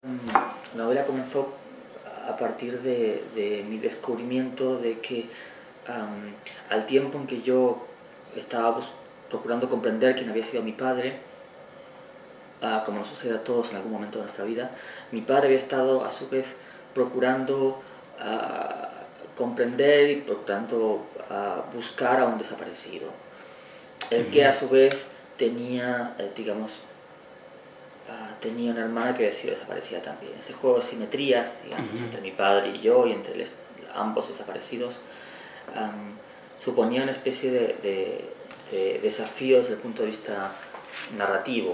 La novela comenzó a partir de mi descubrimiento de que al tiempo en que yo estaba procurando comprender quién había sido mi padre, como nos sucede a todos en algún momento de nuestra vida, mi padre había estado a su vez procurando comprender y procurando buscar a un desaparecido, el que a su vez tenía, tenía una hermana que había sido desaparecida también. Este juego de simetrías, digamos, entre mi padre y yo y entre ambos desaparecidos, suponía una especie de desafío desde el punto de vista narrativo.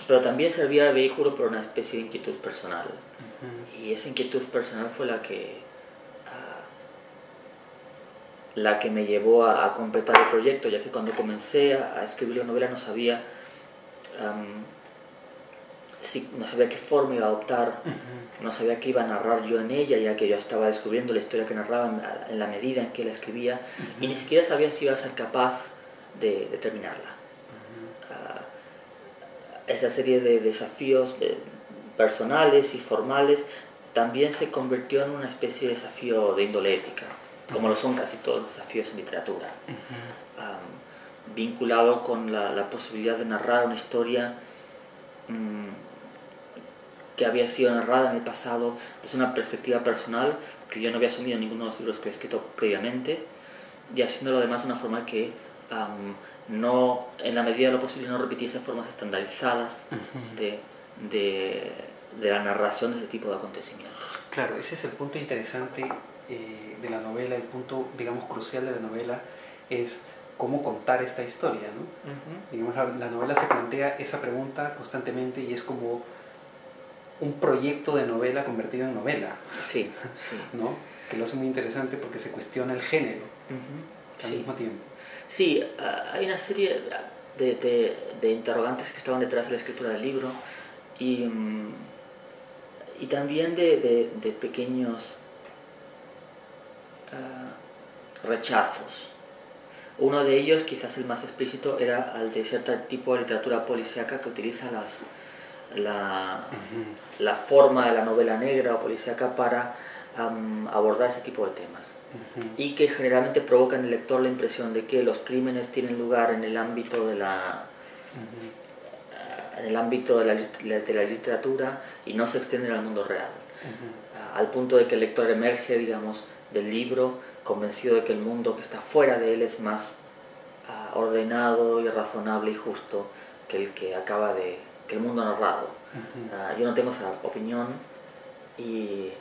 Pero también servía de vehículo para una especie de inquietud personal. Y esa inquietud personal fue la que me llevó a completar el proyecto, ya que cuando comencé a escribir la novela no sabía qué forma iba a adoptar, no sabía qué iba a narrar yo en ella, ya que yo estaba descubriendo la historia que narraba en la medida en que la escribía, y ni siquiera sabía si iba a ser capaz de terminarla. Esa serie de desafíos personales y formales también se convirtió en una especie de desafío de índole ética, como lo son casi todos los desafíos en literatura, vinculado con la posibilidad de narrar una historia que había sido narrada en el pasado desde una perspectiva personal que yo no había asumido en ninguno de los libros que he escrito previamente, y haciéndolo además de una forma que no, en la medida de lo posible, no repitiese formas estandarizadas de la narración de ese tipo de acontecimientos. Claro, ese es el punto interesante de la novela, el punto, digamos, crucial de la novela es cómo contar esta historia, ¿no? Digamos, la novela se plantea esa pregunta constantemente y es como un proyecto de novela convertido en novela. Sí, sí. ¿No? Que lo hace muy interesante porque se cuestiona el género al mismo tiempo. Sí, hay una serie de interrogantes que estaban detrás de la escritura del libro y también de pequeños rechazos. Uno de ellos, quizás el más explícito, era el de cierto tipo de literatura policíaca que utiliza la forma de la novela negra o policíaca para abordar ese tipo de temas, y que generalmente provoca en el lector la impresión de que los crímenes tienen lugar en el ámbito de la literatura y no se extienden al mundo real, al punto de que el lector emerge, digamos, del libro convencido de que el mundo que está fuera de él es más ordenado y razonable y justo que el mundo narrado. Yo no tengo esa opinión y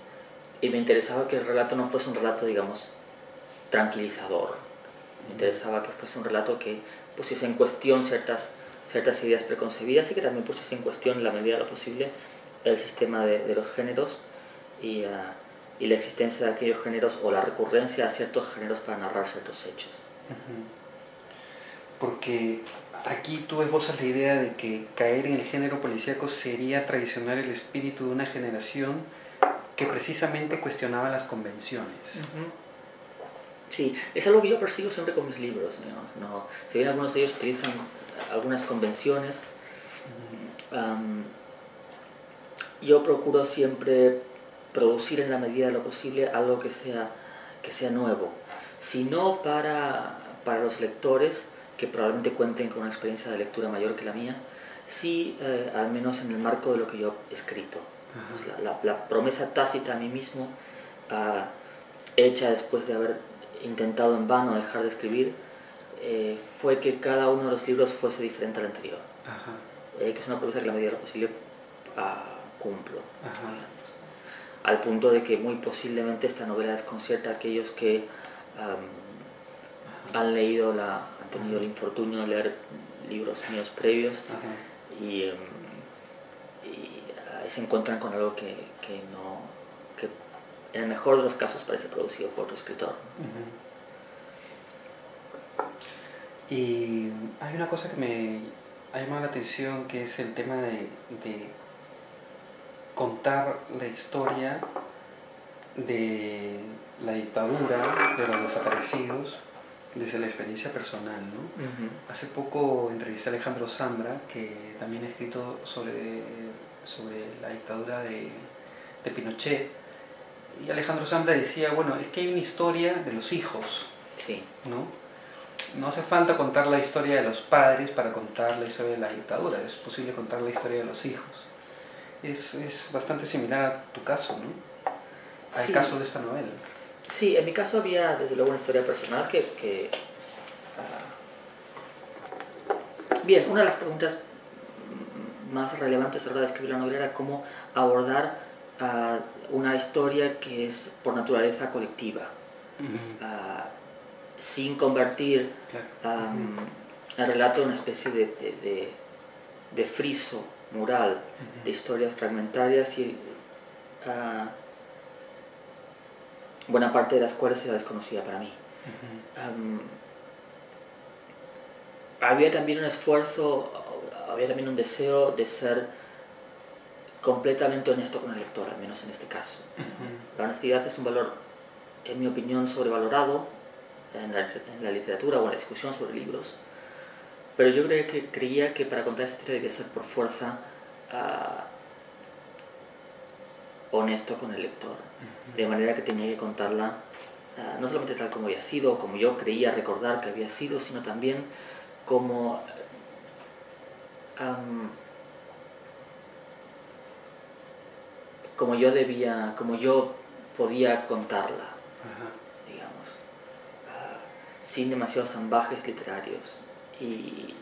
me interesaba que el relato no fuese un relato, digamos, tranquilizador. Me interesaba que fuese un relato que pusiese en cuestión ciertas ideas preconcebidas y que también pusiese en cuestión, en la medida de lo posible, el sistema de los géneros y la existencia de aquellos géneros o la recurrencia a ciertos géneros para narrar ciertos hechos. Porque aquí tú esbozas la idea de que caer en el género policíaco sería traicionar el espíritu de una generación que precisamente cuestionaba las convenciones. Sí, es algo que yo persigo siempre con mis libros, digamos, ¿no? Si bien algunos de ellos utilizan algunas convenciones, yo procuro siempre producir en la medida de lo posible algo que sea nuevo, si no para los lectores, que probablemente cuenten con una experiencia de lectura mayor que la mía, sí, al menos en el marco de lo que yo he escrito. La promesa tácita a mí mismo, hecha después de haber intentado en vano dejar de escribir, fue que cada uno de los libros fuese diferente al anterior. Que es una promesa que en la medida de lo posible cumplo. Al punto de que muy posiblemente esta novela desconcierta a aquellos que han tenido el infortunio de leer libros míos previos y se encuentran con algo que en el mejor de los casos parece producido por otro escritor. Y hay una cosa que me ha llamado la atención, que es el tema de contar la historia de la dictadura, de los desaparecidos, desde la experiencia personal, ¿no? Uh-huh. Hace poco entrevisté a Alejandro Zambra, que también ha escrito sobre la dictadura de Pinochet, y Alejandro Zambra decía, bueno, es que hay una historia de los hijos, sí, ¿no? No hace falta contar la historia de los padres para contar la historia de la dictadura, es posible contar la historia de los hijos. Es bastante similar a tu caso, ¿no? Al caso de esta novela. Sí, en mi caso había desde luego una historia personal Bien, una de las preguntas más relevantes a la hora de escribir la novela era cómo abordar una historia que es por naturaleza colectiva, sin convertir el relato en una especie de friso mural de historias fragmentarias y buena parte de las cuales era desconocida para mí. Había también un esfuerzo, había también un deseo de ser completamente honesto con el lector, al menos en este caso. La honestidad es un valor, en mi opinión, sobrevalorado en la literatura o en la discusión sobre libros, pero yo creía que para contar esa historia debía ser por fuerza honesto con el lector, de manera que tenía que contarla no solamente tal como había sido, como yo creía recordar que había sido, sino también como yo podía contarla, digamos, sin demasiados ambajes literarios y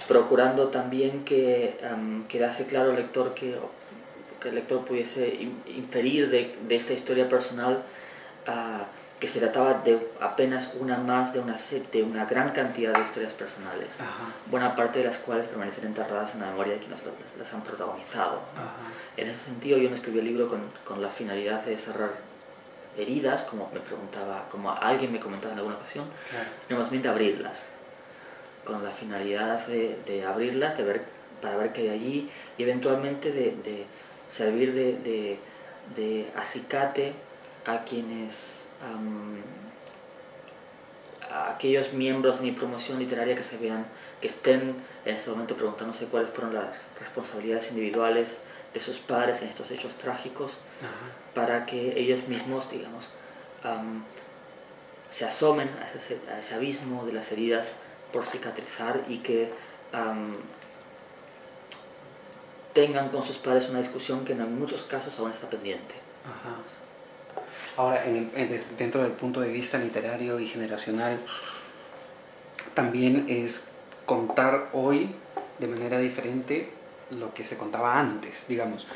procurando también que quedase claro al lector que el lector pudiese inferir de esta historia personal que se trataba de apenas una más de una gran cantidad de historias personales, buena parte de las cuales permanecen enterradas en la memoria de quienes las han protagonizado. En ese sentido yo no escribí el libro con la finalidad de cerrar heridas, como alguien me comentaba en alguna ocasión, sino más bien de abrirlas, con la finalidad de abrirlas, para ver qué hay allí y eventualmente de servir de acicate a quienes a aquellos miembros de mi promoción literaria que estén en ese momento preguntándose cuáles fueron las responsabilidades individuales de sus padres en estos hechos trágicos, para que ellos mismos, digamos, se asomen a ese abismo de las heridas por cicatrizar y que tengan con sus padres una discusión que en muchos casos aún está pendiente. Ahora, dentro del punto de vista literario y generacional, también es contar hoy de manera diferente lo que se contaba antes, digamos.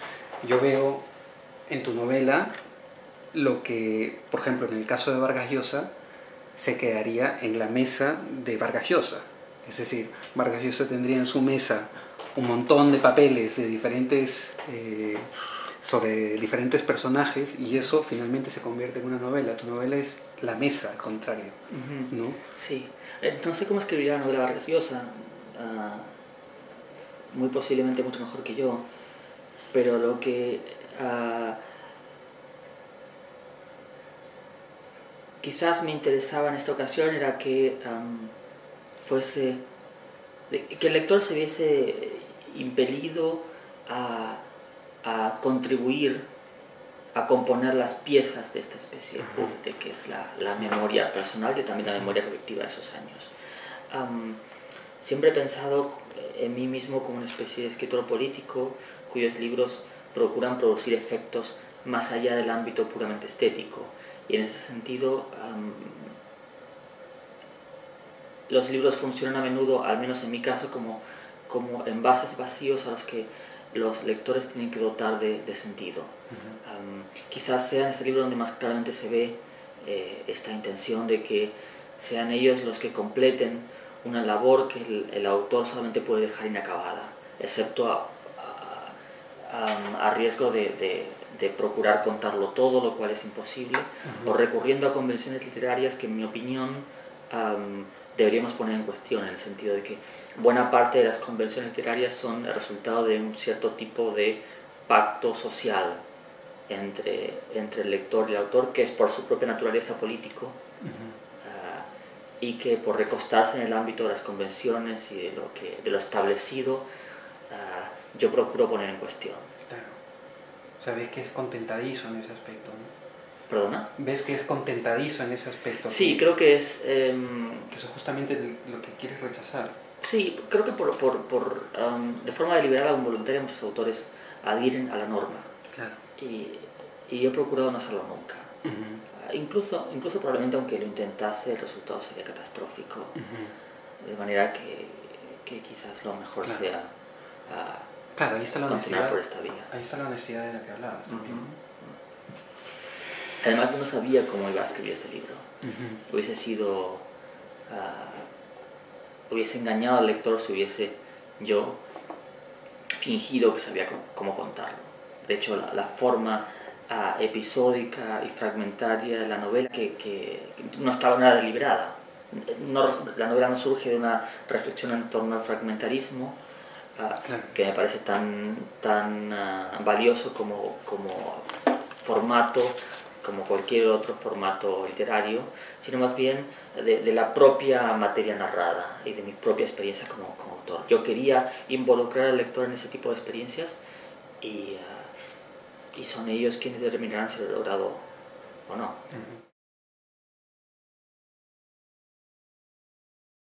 Yo veo en tu novela lo que, por ejemplo, en el caso de Vargas Llosa, se quedaría en la mesa de Vargas Llosa. Es decir, Vargas Llosa tendría en su mesa un montón de papeles de sobre diferentes personajes y eso finalmente se convierte en una novela. Tu novela es la mesa, al contrario, ¿no? Sí. No sé cómo escribiría la novela Vargas Llosa, muy posiblemente mucho mejor que yo, pero lo que quizás me interesaba en esta ocasión era que que el lector se viese impelido a contribuir a componer las piezas de esta especie de puzzle que es la memoria personal y también la memoria colectiva de esos años. Siempre he pensado en mí mismo como una especie de escritor político cuyos libros procuran producir efectos más allá del ámbito puramente estético, y en ese sentido los libros funcionan a menudo, al menos en mi caso, como envases vacíos a los que los lectores tienen que dotar de sentido. Quizás sea en este libro donde más claramente se ve esta intención de que sean ellos los que completen una labor que el autor solamente puede dejar inacabada, excepto a riesgo de procurar contarlo todo, lo cual es imposible, o recurriendo a convenciones literarias que, en mi opinión, deberíamos poner en cuestión, en el sentido de que buena parte de las convenciones literarias son el resultado de un cierto tipo de pacto social entre el lector y el autor, que es por su propia naturaleza político, y que por recostarse en el ámbito de las convenciones y de lo establecido, yo procuro poner en cuestión. Claro. O sea, ves que es contentadizo en ese aspecto, ¿no? ¿Perdona? ¿Ves que es contentadizo en ese aspecto? Sí, creo que es... que eso es justamente lo que quieres rechazar. Sí, creo que de forma deliberada o involuntaria muchos autores adhieren a la norma. Claro. Y yo he procurado no hacerlo nunca. Incluso probablemente aunque lo intentase, el resultado sería catastrófico. De manera que quizás lo mejor sea claro, ahí está la continuar honestidad, por esta vía. ahí está la honestidad de la que hablabas también. Además, yo no sabía cómo iba a escribir este libro. Hubiese sido... hubiese engañado al lector si hubiese yo fingido que sabía cómo contarlo. De hecho, la forma episódica y fragmentaria de la novela que no era deliberada. La novela no surge de una reflexión en torno al fragmentarismo, que me parece tan valioso como formato, como cualquier otro formato literario, sino más bien de la propia materia narrada y de mi propia experiencia como autor. Yo quería involucrar al lector en ese tipo de experiencias y son ellos quienes determinarán si lo he logrado o no.